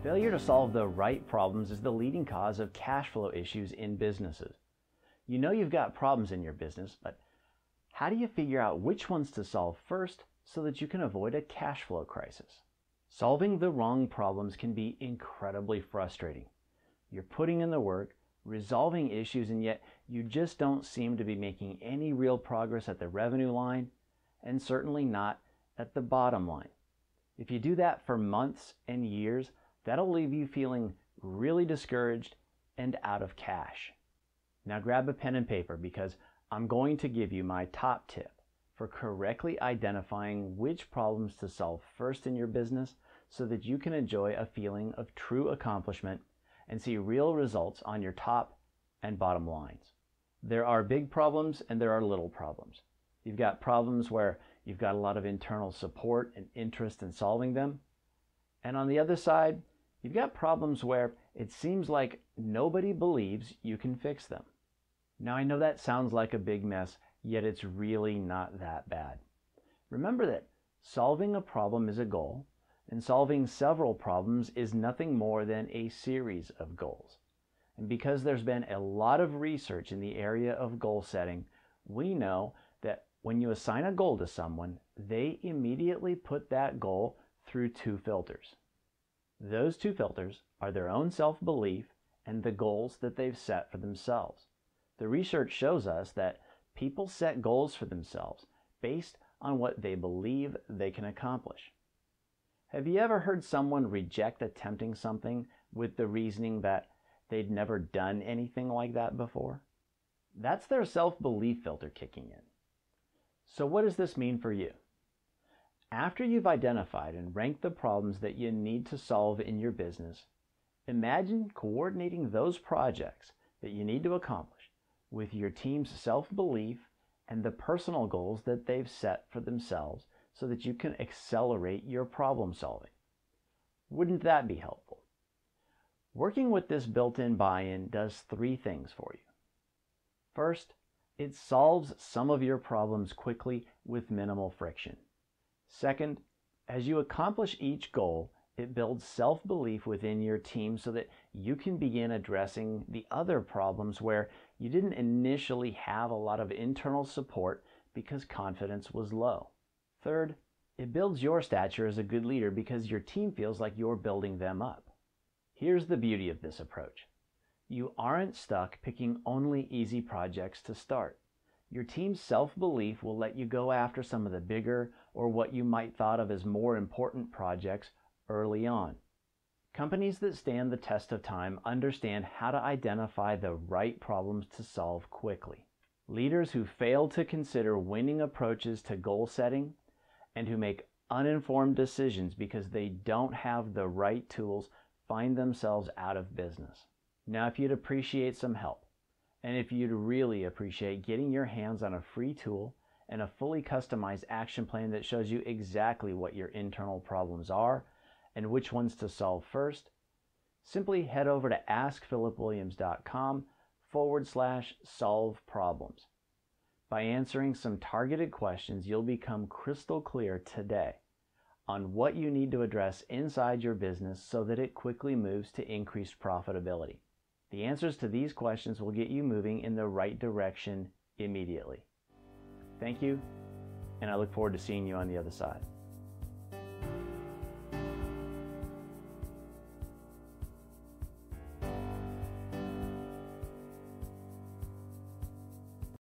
Failure to solve the right problems is the leading cause of cash flow issues in businesses. You know you've got problems in your business, but how do you figure out which ones to solve first so that you can avoid a cash flow crisis? Solving the wrong problems can be incredibly frustrating. You're putting in the work, resolving issues, and yet you just don't seem to be making any real progress at the revenue line, and certainly not at the bottom line. If you do that for months and years, that'll leave you feeling really discouraged and out of cash. Now grab a pen and paper, because I'm going to give you my top tip for correctly identifying which problems to solve first in your business so that you can enjoy a feeling of true accomplishment and see real results on your top and bottom lines. There are big problems and there are little problems. You've got problems where you've got a lot of internal support and interest in solving them. And on the other side, you've got problems where it seems like nobody believes you can fix them. Now I know that sounds like a big mess, yet it's really not that bad. Remember that solving a problem is a goal, and solving several problems is nothing more than a series of goals. And because there's been a lot of research in the area of goal setting, we know that when you assign a goal to someone, they immediately put that goal through two filters. Those two filters are their own self-belief and the goals that they've set for themselves. The research shows us that people set goals for themselves based on what they believe they can accomplish. Have you ever heard someone reject attempting something with the reasoning that they'd never done anything like that before? That's their self-belief filter kicking in. So what does this mean for you? After you've identified and ranked the problems that you need to solve in your business, imagine coordinating those projects that you need to accomplish with your team's self-belief and the personal goals that they've set for themselves so that you can accelerate your problem solving. Wouldn't that be helpful? Working with this built-in buy-in does three things for you. First, it solves some of your problems quickly with minimal friction. Second, as you accomplish each goal, it builds self-belief within your team so that you can begin addressing the other problems where you didn't initially have a lot of internal support because confidence was low. Third, it builds your stature as a good leader because your team feels like you're building them up. Here's the beauty of this approach. You aren't stuck picking only easy projects to start. Your team's self-belief will let you go after some of the bigger or what you might thought of as more important projects early on. Companies that stand the test of time understand how to identify the right problems to solve quickly. Leaders who fail to consider winning approaches to goal setting and who make uninformed decisions because they don't have the right tools find themselves out of business. Now, if you'd appreciate some help, and if you'd really appreciate getting your hands on a free tool and a fully customized action plan that shows you exactly what your internal problems are and which ones to solve first, simply head over to askphilipwilliams.com/solve problems. By answering some targeted questions, you'll become crystal clear today on what you need to address inside your business so that it quickly moves to increased profitability. The answers to these questions will get you moving in the right direction immediately. Thank you, and I look forward to seeing you on the other side.